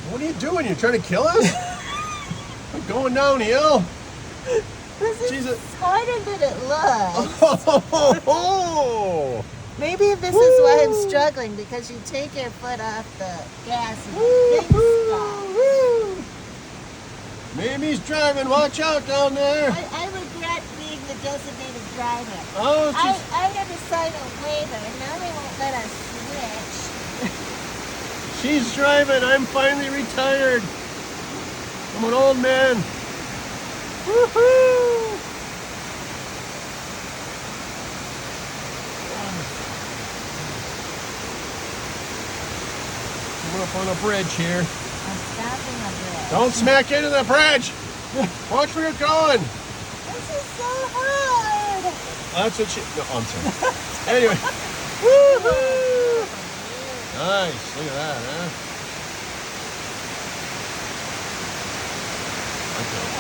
What are you doing? You're trying to kill us? I'm going downhill. This She's is harder than it looks. Oh! Maybe this is why I'm struggling, because you take your foot off the gas and the thing stops. Mamie's driving. Watch out down there. I regret being the designated driver. Oh, I had to sign a waiver, and now they won't let us switch. she's driving. I'm finally retired. I'm an old man. Woohoo! We're up on a bridge here. I'm stopping a bit. Don't smack into the bridge. Watch where you're going. This is so hard. That's what she. No, I'm sorry. Anyway. Woohoo! Nice. Look at that, huh? Okay.